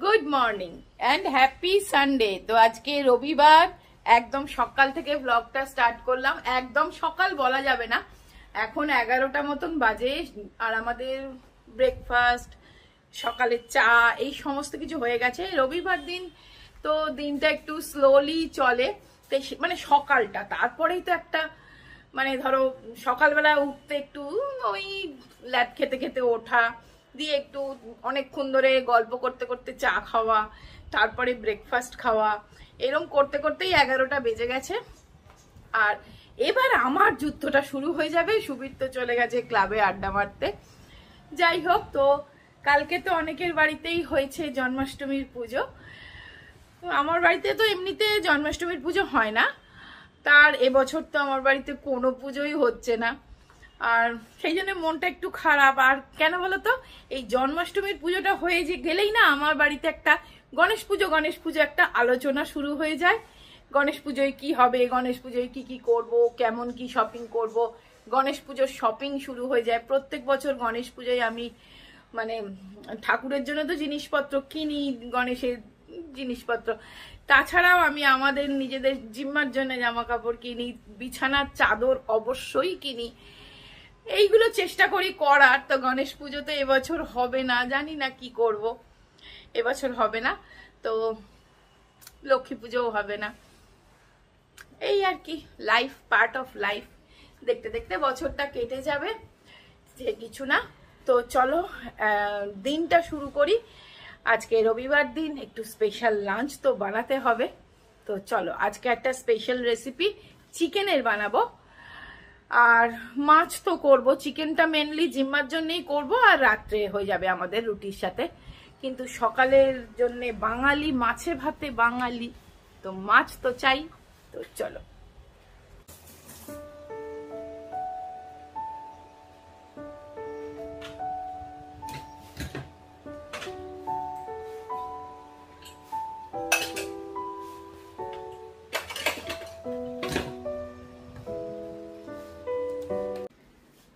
Good morning and happy Sunday. তো আজকে রবিবার, একদম সকাল থেকে ব্লগটা স্টার্ট করলাম। একদম সকাল বলা যাবে না, এখন 11টা মতন বাজে। আর আমাদের ব্রেকফাস্ট, সকালে চা, এই সমস্ত কিছু হয়ে গেছে। রবিবার দিন তো দিনটা একটু স্লোলি চলে, মানে সকালটা। তারপরেই তো একটা মানে ধরো সকালবেলা উঠতে একটু ওই ল্যাদ খেতে খেতে ওঠা, দিয়ে একটু অনেকক্ষণ ধরে গল্প করতে করতে চা খাওয়া, তারপরে ব্রেকফাস্ট খাওয়া, এরকম করতে করতেই 11টা বেজে গেছে। আর এবার আমার যুদ্ধটা শুরু হয়ে যাবে। সুবীর তো চলে গেছে ক্লাবে আড্ডা মারতে। যাই হোক, তো কালকে তো অনেকের বাড়িতেই হয়েছে জন্মাষ্টমীর পুজো। আমার বাড়িতে তো এমনিতে জন্মাষ্টমীর পুজো হয় না, তার এবছর তো আমার বাড়িতে কোনো পুজোই হচ্ছে না। আর সেই জন্য মনটা একটু খারাপ। আর কেন বলতো, এই জন্মাষ্টমীর পুজোটা হয়ে গেলেই না আমার বাড়িতে একটা গণেশ পুজো একটা আলোচনা শুরু হয়ে যায়। গণেশ পুজোয় কি হবে, গণেশ পুজোয় কি কি করব, কেমন কি শপিং করব, গণেশ পুজোর শপিং শুরু হয়ে যায়। প্রত্যেক বছর গণেশ পুজোয় আমি মানে ঠাকুরের জন্য তো জিনিসপত্র কিনি, গণেশের জিনিসপত্র, তাছাড়াও আমি আমাদের নিজেদের জিম্মার জন্য জামা কাপড় কিনি, বিছানার চাদর অবশ্যই কিনি। এইগুলো চেষ্টা করি করার। তো গণেশ পুজো তো এবছর হবে না, জানি না কি করব, এবছর হবে না। তো লক্ষ্মী পুজোও হবে না। এই আর কি, লাইফ, পার্ট অফ লাইফ। দেখতে দেখতে বছরটা কেটে যাবে, যে কিছু না। তো চলো দিনটা শুরু করি। আজকে রবিবার দিন, একটু স্পেশাল লাঞ্চ তো বানাতে হবে। তো চলো আজকে একটা স্পেশাল রেসিপি চিকেনের বানাবো। আর মাছ তো করব, চিকেনটা মেনলি জিম্মার জন্যই করব, আর রাত্রে হয়ে যাবে আমাদের রুটির সাথে। কিন্তু সকালের জন্য বাঙালি, মাছে ভাতে বাঙালি, তো মাছ তো চাই। তো চলো।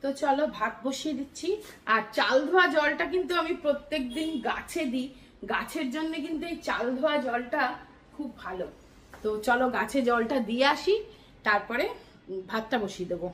তো চলো ভাত বসিয়ে দিচ্ছি। আর চাল ধোয়া জলটা কিন্তু আমি প্রত্যেকদিন গাছে দিই, গাছের জন্য কিন্তু এই চাল ধোয়া জলটা খুব ভালো। তো চলো গাছে জলটা দিয়ে আসি, তারপরে ভাতটা বসিয়ে দেবো।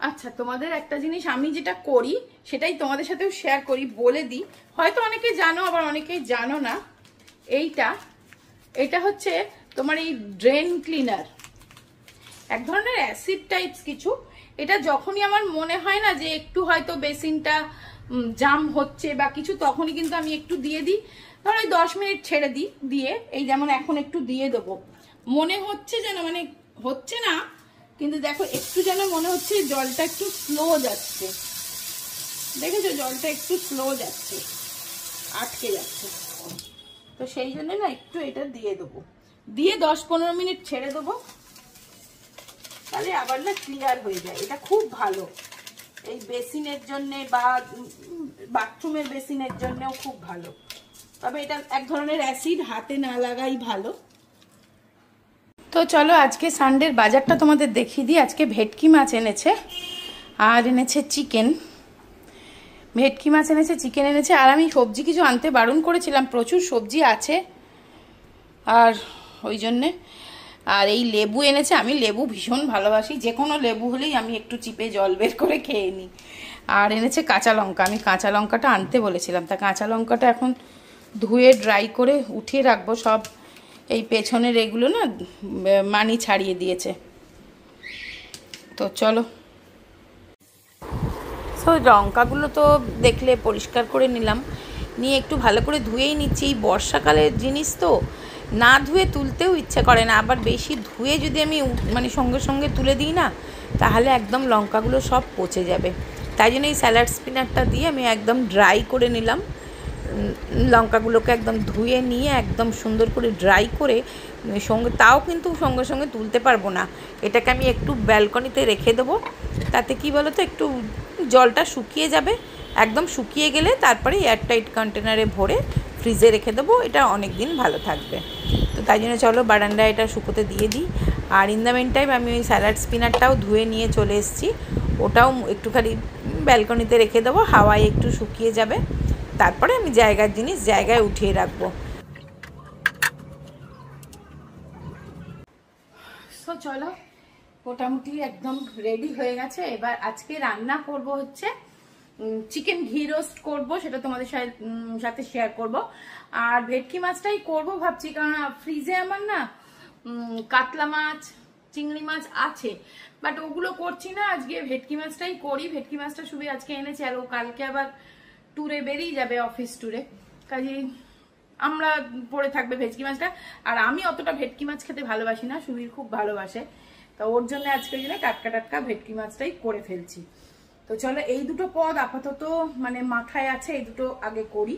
আচ্ছা, তোমাদের একটা জিনিস আমি যেটা করি সেটাই তোমাদের সাথেও শেয়ার করি, বলে দিই। হয়তো অনেকে জানো, আবার অনেকেই জানো না। এটা হচ্ছে তোমার এই ড্রেন ক্লিনার, এক ধরনের অ্যাসিড টাইপস কিছু। এটা যখনই আমার মনে হয় না যে একটু হয়তো বেসিনটা জাম হচ্ছে বা কিছু, তখনই কিন্তু আমি একটু দিয়ে দিই। ধরো ওই 10 মিনিট ছেড়ে দিই, দিয়ে এই যেমন এখন একটু দিয়ে দেবো। মনে হচ্ছে যেন মানে হচ্ছে না, কিন্তু দেখো একটু যেন মনে হচ্ছে জলটা একটু স্লো যাচ্ছে। দেখেছো, জলটা একটু স্লো যাচ্ছে, আটকে যাচ্ছে। তো সেই জন্য না একটু এটা দিয়ে দেবো, দিয়ে 10-15 মিনিট ছেড়ে দেবো, তাহলে আবার না ক্লিয়ার হয়ে যায়। এটা খুব ভালো এই বেসিনের জন্য বা বাথরুমের বেসিনের জন্যও খুব ভালো। তবে এটা এক ধরনের অ্যাসিড, হাতে না লাগাই ভালো। তো চলো আজকে সানডের বাজারটা তোমাদের দেখিয়ে দিই। আজকে ভেটকি মাছ এনেছে, আর এনেছে চিকেন। ভেটকি মাছ এনেছে, চিকেন এনেছে। আর আমি সবজি কিছু আনতে বারণ করেছিলাম, প্রচুর সবজি আছে আর ওই জন্যে। আর এই লেবু এনেছে, আমি লেবু ভীষণ ভালোবাসি, যে কোনো লেবু হলেই আমি একটু চিপে জল বের করে খেয়ে নিই। আর এনেছে কাঁচা লঙ্কা, আমি কাঁচা লঙ্কাটা আনতে বলেছিলাম। তা কাঁচা লঙ্কাটা এখন ধুয়ে ড্রাই করে উঠিয়ে রাখবো। সব এই পেছনের এগুলো না মানি ছাড়িয়ে দিয়েছে। তো চলো, সো লঙ্কাগুলো তো দেখলে পরিষ্কার করে নিলাম, নিয়ে একটু ভালো করে ধুয়েই নিচ্ছি। এই বর্ষাকালের জিনিস তো না ধুয়ে তুলতেও ইচ্ছে করে না, আবার বেশি ধুয়ে যদি আমি মানে সঙ্গে সঙ্গে তুলে দিই না, তাহলে একদম লঙ্কাগুলো সব পচে যাবে। তাই জন্য এই স্যালাড স্পিনারটা দিয়ে আমি একদম ড্রাই করে নিলাম। লঙ্কাগুলোকে একদম ধুয়ে নিয়ে একদম সুন্দর করে ড্রাই করে সঙ্গে, তাও কিন্তু সঙ্গে সঙ্গে তুলতে পারবো না, এটাকে আমি একটু ব্যালকনিতে রেখে দেবো। তাতে কি বলো তো, একটু জলটা শুকিয়ে যাবে। একদম শুকিয়ে গেলে তারপরে এয়ারটাইট কন্টেনারে ভরে ফ্রিজে রেখে দেবো, এটা অনেক দিন ভালো থাকবে। তো তাই জন্য চলো বারান্দায় এটা শুকোতে দিয়ে দিই। আর ইন দ্য মেন টাইম আমি ওই স্যালাড স্পিনারটাও ধুয়ে নিয়ে চলে এসেছি, ওটাও একটুখানি ব্যালকনিতে রেখে দেবো, হাওয়ায় একটু শুকিয়ে যাবে, তারপরে আমি জায়গার জিনিস জায়গায় উঠিয়ে রাখবো। তো চলো মোটামুটি একদম রেডি হয়ে গেছে। এবার আজকে রান্না করব হচ্ছে চিকেন ঘি রোস্ট করবো, সেটা তোমাদের সাথে শেয়ার করব। আর ভেটকি মাছটাই করব ভাবছি, কারণ ফ্রিজে আমার না কাতলা মাছ চিংড়ি মাছ আছে, বাট ওগুলো করছি না, আজকে ভেটকি মাছটাই করি। ভেটকি মাছটা শুধু আজকে এনেছি, আর ও কালকে আবার ট্যুরে বেরিয়ে যাবে, অফিস ট্যুরে, কাজেই আমরা পড়ে থাকবে ভেটকি মাছটা। আর আমি অতটা ভেটকি মাছ খেতে ভালোবাসি না, সুবীর খুব ভালোবাসে, তো ওর জন্য আজকে টাটকা টাটকা ভেটকি মাছটাই করে ফেলছি। তো চলো এই দুটো পদ আপাতত মানে মাথায় আছে, এই দুটো আগে করি।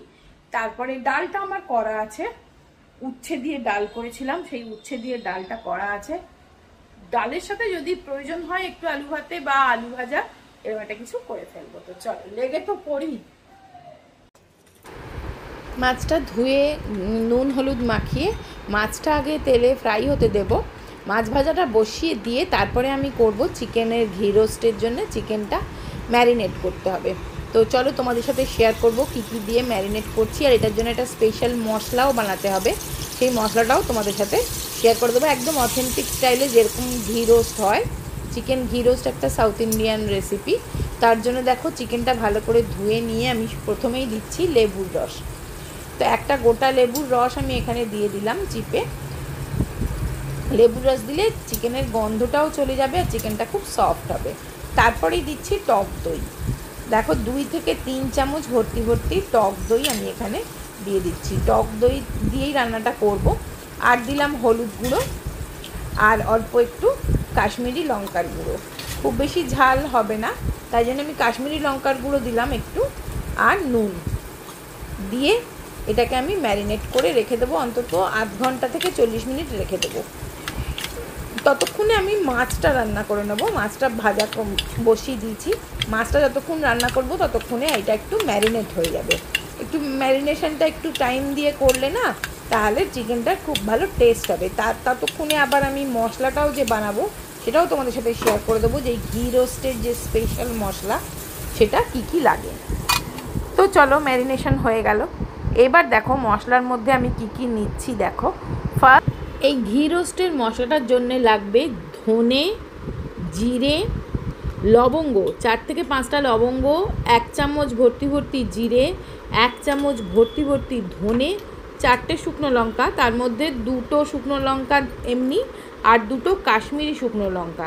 তারপরে ডালটা আমার করা আছে, উচ্ছে দিয়ে ডাল করেছিলাম, সেই উচ্ছে দিয়ে ডালটা করা আছে। ডালের সাথে যদি প্রয়োজন হয় একটু আলু ভাতে বা আলু ভাজা এরকম একটা কিছু করে ফেলবো। তো চলো লেগে তো পড়ি। মাছটা ধুয়ে নুন হলুদ মাখিয়ে মাছটা আগে তেলে ফ্রাই হতে দেব, মাছ ভাজাটা বসিয়ে দিয়ে তারপরে আমি করব চিকেনের ঘি রোস্টের জন্য চিকেনটা ম্যারিনেট করতে হবে। তো চলো তোমাদের সাথে শেয়ার করব কি কি দিয়ে ম্যারিনেট করছি, আর এটার জন্য একটা স্পেশাল মশলাও বানাতে হবে, সেই মশলাটাও তোমাদের সাথে শেয়ার করে দেবো, একদম অথেন্টিক স্টাইলে যেরকম ঘি রোস্ট হয়। চিকেন ঘি রোস্ট একটা সাউথ ইন্ডিয়ান রেসিপি। তার জন্য দেখো চিকেনটা ভালো করে ধুয়ে নিয়ে আমি প্রথমেই দিচ্ছি লেবুর রস। তো একটা গোটা লেবুর রস আমি এখানে দিয়ে দিলাম চিপে। লেবুর রস দিলে চিকেনের গন্ধটাও চলে যাবে আর চিকেনটা খুব সফট হবে। তারপরেই দিচ্ছি টক দই, দেখো 2 থেকে 3 চামচ ভর্তি ভর্তি টক দই আমি এখানে দিয়ে দিচ্ছি। টক দই দিয়েই রান্নাটা করব। আর দিলাম হলুদ গুঁড়ো আর অল্প একটু কাশ্মীরি লঙ্কার গুঁড়ো, খুব বেশি ঝাল হবে না তাই জন্য আমি কাশ্মীরি লঙ্কার গুঁড়ো দিলাম একটু, আর নুন দিয়ে এটাকে আমি ম্যারিনেট করে রেখে দেবো, অন্তত আধ ঘন্টা থেকে 40 মিনিট রেখে দেবো। ততক্ষণে আমি মাছটা রান্না করে নেবো, মাছটা ভাজা বসিয়ে দিয়েছি। মাছটা যতক্ষণ রান্না করব ততক্ষণে এটা একটু ম্যারিনেট হয়ে যাবে। একটু ম্যারিনেশনটা একটু টাইম দিয়ে করলে না তাহলে চিকেনটার খুব ভালো টেস্ট হবে। ততক্ষণে আবার আমি মশলাটাও যে বানাবো সেটাও তোমাদের সাথে শেয়ার করে দেবো, যে ঘি রোস্টের যে স্পেশাল মশলা সেটা কি কি লাগে। তো চলো ম্যারিনেশন হয়ে গেল। এবার দেখো মশলার মধ্যে আমি কি কি নিচ্ছি। দেখো ফার্স্ট এই ঘি রোস্টের মশলাটার জন্য লাগবে ধনে, জিরে, লবঙ্গ 4 থেকে 5টা লবঙ্গ, 1 চামচ ভর্তি ভর্তি জিরে, 1 চামচ ভর্তি ভর্তি ধনে, 4টে শুকনো লঙ্কা, তার মধ্যে 2টো শুকনো লঙ্কা এমনি আর 2টো কাশ্মীরি শুকনো লঙ্কা,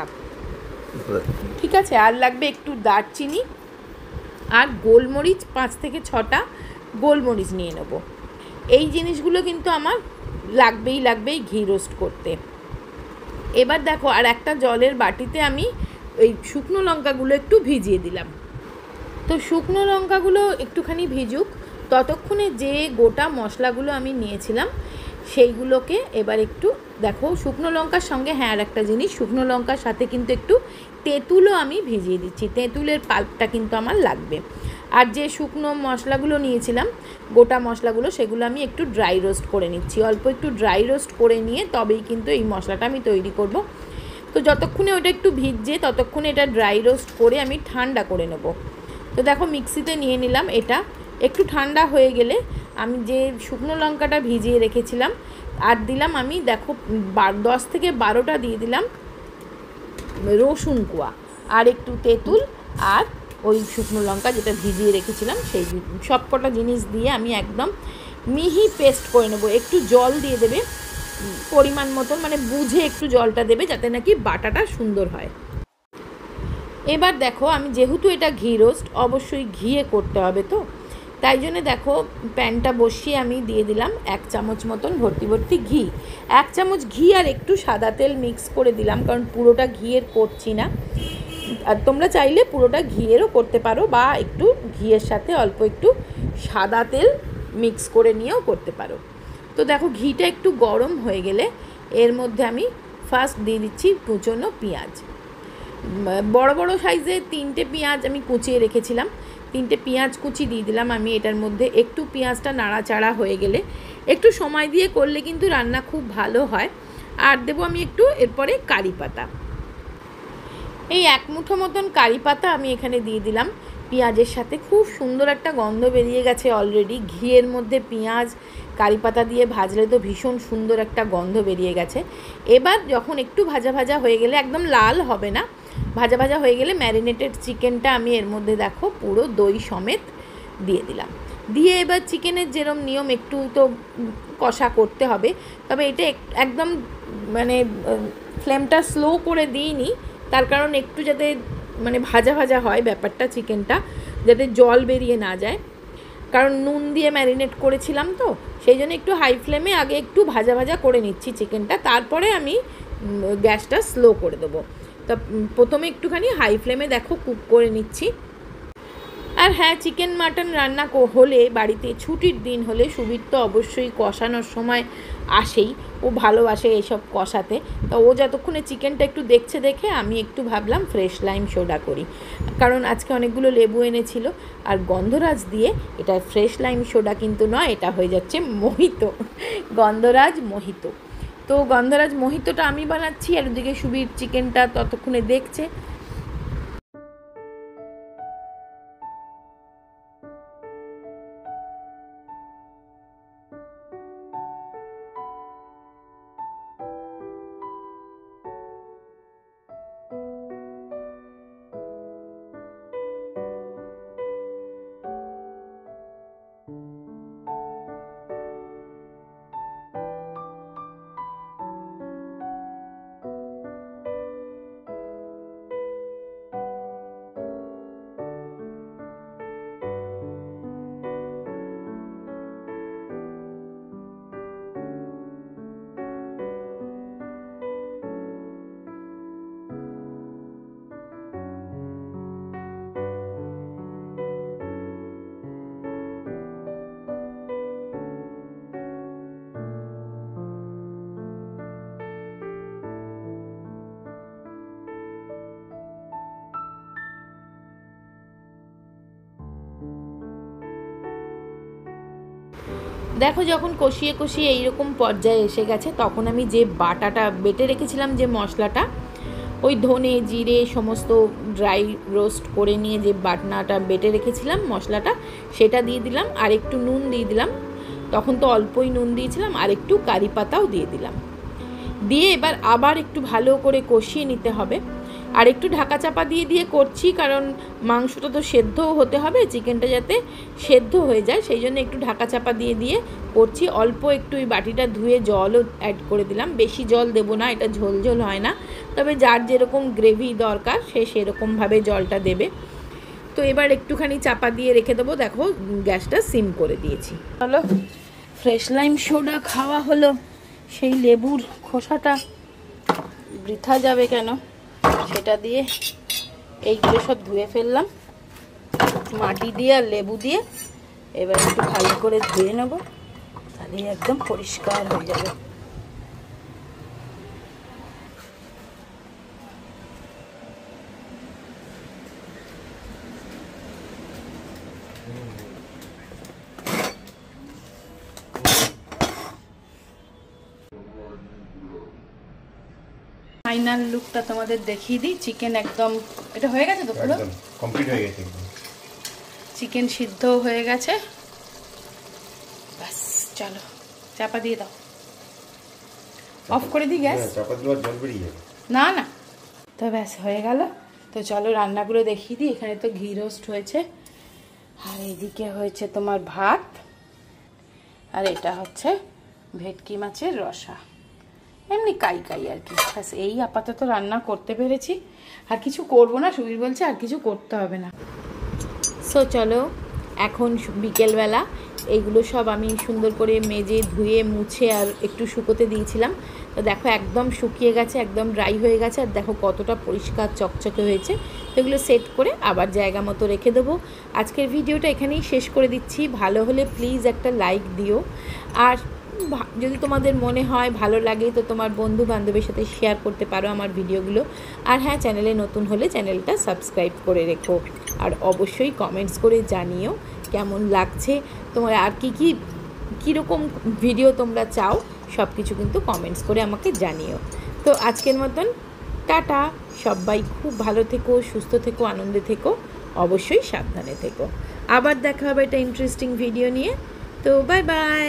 ঠিক আছে। আর লাগবে একটু দারচিনি আর গোলমরিচ, 5 থেকে 6টা গোলমরিচ নিয়ে নেব। এই জিনিসগুলো কিন্তু আমার লাগবেই ঘি রোস্ট করতে। এবার দেখো আর একটা জলের বাটিতে আমি এই শুকনো লঙ্কাগুলো একটু ভিজিয়ে দিলাম। তো শুকনো লঙ্কাগুলো একটুখানি ভিজুক, ততক্ষণে যে গোটা মশলাগুলো আমি নিয়েছিলাম সেইগুলোকে এবার একটু দেখো শুকনো লঙ্কার সঙ্গে, হ্যাঁ আর একটা জিনিস, শুকনো লঙ্কার সাথে কিন্তু একটু তেঁতুলও আমি ভিজিয়ে দিচ্ছি, তেঁতুলের পাল্পটা কিন্তু আমার লাগবে। আর যে শুকনো মশলাগুলো নিয়েছিলাম গোটা মশলাগুলো সেগুলো আমি একটু ড্রাই রোস্ট করে নিচ্ছি, অল্প একটু ড্রাই রোস্ট করে নিয়ে তবেই কিন্তু এই মশলাটা আমি তৈরি করব। তো যতক্ষণে ওটা একটু ভিজছে ততক্ষণে এটা ড্রাই রোস্ট করে আমি ঠান্ডা করে নেব। তো দেখো মিক্সিতে নিয়ে নিলাম, এটা একটু ঠান্ডা হয়ে গেলে আমি যে শুকনো লঙ্কাটা ভিজিয়ে রেখেছিলাম আর দিলাম আমি দেখো 10 থেকে 12টা দিয়ে দিলাম রসুন কোয়া, আর একটু তেঁতুল আর ওই শুকনো লঙ্কা যেটা ভিজিয়ে রেখেছিলাম সেই সব কটা জিনিস দিয়ে আমি একদম মিহি পেস্ট করে নেব। একটু জল দিয়ে দেবে পরিমাণ মতন, মানে বুঝে একটু জলটা দেবে যাতে নাকি বাটাটা সুন্দর হয়। এবার দেখো আমি যেহেতু এটা ঘি রোস্ট অবশ্যই ঘিয়ে করতে হবে, তো তাই জন্য দেখো প্যানটা বসিয়ে আমি দিয়ে দিলাম 1 চামচ মতন ভর্তি ভর্তি ঘি। 1 চামচ ঘি আর একটু সাদা তেল মিক্স করে দিলাম, কারণ পুরোটা ঘিয়ের করছি না। আর তোমরা চাইলে পুরোটা ঘিয়েরও করতে পারো, বা একটু ঘিয়ের সাথে অল্প একটু সাদা তেল মিক্স করে নিয়েও করতে পারো। তো দেখো ঘিটা একটু গরম হয়ে গেলে এর মধ্যে আমি ফার্স্ট দিয়ে দিচ্ছি কুচনো পেঁয়াজ। বড় বড় সাইজে 3টে পেঁয়াজ আমি কুচিয়ে রেখেছিলাম, 3টে পেঁয়াজ কুচি দিয়ে দিলাম আমি এটার মধ্যে। একটু পেঁয়াজটা নাড়াচাড়া হয়ে গেলে, একটু সময় দিয়ে করলে কিন্তু রান্না খুব ভালো হয়। আর দেবো আমি একটু এরপরে কারি পাতা, এই 1 মুঠো মতন কারি পাতা আমি এখানে দিয়ে দিলাম পেঁয়াজের সাথে। খুব সুন্দর একটা গন্ধ বেরিয়ে গেছে অলরেডি। ঘিয়ের মধ্যে পেঁয়াজ কারি পাতা দিয়ে ভাজলে তো ভীষণ সুন্দর একটা গন্ধ বেরিয়ে গেছে। এবার যখন একটু ভাজা ভাজা হয়ে গেলে, একদম লাল হবে না, ভাজা ভাজা হয়ে গেলে ম্যারিনেটেড চিকেনটা আমি এর মধ্যে দেখো পুরো দই সমেত দিয়ে দিলাম। দিয়ে এবার চিকেনের যেরকম নিয়ম একটু তো কষা করতে হবে, তবে এটা একদম মানে ফ্লেমটা স্লো করে দিইনি, তার কারণ একটু যাতে মানে ভাজা ভাজা হয় ব্যাপারটা, চিকেনটা যাতে জল বেরিয়ে না যায়, কারণ নুন দিয়ে ম্যারিনেট করেছিলাম তো, সেই জন্য একটু হাই ফ্লেমে আগে একটু ভাজা ভাজা করে নিচ্ছি চিকেনটা, তারপরে আমি গ্যাসটা স্লো করে দেবো। তা প্রথমে একটুখানি হাই ফ্লেমে দেখো কুক করে নিচ্ছি। আর হ্যাঁ, চিকেন মাটন রান্না হলে বাড়িতে ছুটির দিন হলে সুবীর তো অবশ্যই কষানোর সময় আসেই, ও ভালোবাসে এসব কষাতে। তা ও যতক্ষণে চিকেনটা একটু দেখছে দেখে আমি একটু ভাবলাম ফ্রেশ লাইম সোডা করি, কারণ আজকে অনেকগুলো লেবু এনেছিল। আর গন্ধরাজ দিয়ে, এটা ফ্রেশ লাইম সোডা কিন্তু নয়, এটা হয়ে যাচ্ছে মোহিতো, গন্ধরাজ মোহিতো। তো গন্ধরাজ মোহিতোটা আমি বানাচ্ছি, আর ওদিকে সুবীর চিকেনটা ততক্ষণে দেখছে। দেখো যখন কষিয়ে কষিয়ে এইরকম পর্যায়ে এসে গেছে, তখন আমি যে বাটাটা বেটে রেখেছিলাম, যে মশলাটা, ওই ধনে জিরে সমস্ত ড্রাই রোস্ট করে নিয়ে যে বাটনাটা বেটে রেখেছিলাম মশলাটা, সেটা দিয়ে দিলাম। আর একটু নুন দিয়ে দিলাম, তখন তো অল্পই নুন দিয়েছিলাম, আর একটু কারি পাতাও দিয়ে দিলাম। দিয়ে এবার আবার একটু ভালো করে কষিয়ে নিতে হবে। আর একটু ঢাকা চাপা দিয়ে দিয়ে করছি, কারণ মাংসটা তো সেদ্ধও হতে হবে, চিকেনটা যাতে সেদ্ধ হয়ে যায়, সেই জন্য একটু ঢাকা চাপা দিয়ে দিয়ে করছি। অল্প একটু এই বাটিটা ধুয়ে জলও অ্যাড করে দিলাম, বেশি জল দেবো না, এটা ঝোল ঝোল হয় না, তবে যার যেরকম গ্রেভি দরকার সে সেরকমভাবে জলটা দেবে। তো এবার একটুখানি চাপা দিয়ে রেখে দেবো। দেখো গ্যাসটা সিম করে দিয়েছি। হলো ফ্রেশ লাইম সোডা খাওয়া হলো, সেই লেবুর খোসাটা বৃথা যাবে কেন, সেটা দিয়ে এইগুলো সব ধুয়ে ফেললাম মাটি দিয়ে আর লেবু দিয়ে। এবার একটু ভালো করে ধুয়ে নেব, তাহলে একদম পরিষ্কার হয়ে যাবে। ফাইনাল লুকটা তোমাদের দেখিয়ে দিই। চিকেন একদম এটা হয়ে গেছে তো, পুরো কমপ্লিট হয়ে গেছে, চিকেন সিদ্ধ হয়ে গেছে। বাস চলো চাপা দিয়ে দাও, অফ করে দিই গ্যাস। চাপা দিলে জল বেরিয়ে যাবে। না না, তো ব্যাস হয়ে গেল। তো চলো রান্নাগুলো দেখিয়ে দিই। এখানে তো ঘি রোস্ট হয়েছে, আর এদিকে হয়েছে তোমার ভাত, আর এটা হচ্ছে ভেটকি মাছের রসা, এমনি কাই কাই আর কি। ব্যাস এই আপাতত রান্না করতে পেরেছি, আর কিছু করবো না। সুবীর বলছে আর কিছু করতে হবে না। সো চলো এখন বিকেলবেলা এইগুলো সব আমি সুন্দর করে মেজে ধুয়ে মুছে আর একটু শুকোতে দিয়েছিলাম। তো দেখো একদম শুকিয়ে গেছে, একদম ড্রাই হয়ে গেছে, আর দেখো কতটা পরিষ্কার চকচকে হয়েছে। তো এগুলো সেট করে আবার জায়গা মতো রেখে দেবো। আজকের ভিডিওটা এখানেই শেষ করে দিচ্ছি। ভালো হলে প্লিজ একটা লাইক দিও, আর যদি তোমাদের মনে হয় ভালো লাগে তো তোমার বন্ধু বান্ধবের সাথে শেয়ার করতে পারো আমার ভিডিওগুলো। আর হ্যাঁ, চ্যানেলে নতুন হলে চ্যানেলটা সাবস্ক্রাইব করে রেখো, আর অবশ্যই কমেন্টস করে জানিও কেমন লাগছে তোমার, আর কীরকম ভিডিও তোমরা চাও সব কিছু কিন্তু কমেন্টস করে আমাকে জানিও। তো আজকের মতন টাটা, সবাই খুব ভালো থেকো, সুস্থ থেকো, আনন্দে থেকো, অবশ্যই সাবধানে থেকো। আবার দেখা হবে একটা ইন্টারেস্টিং ভিডিও নিয়ে। তো বাই বাই।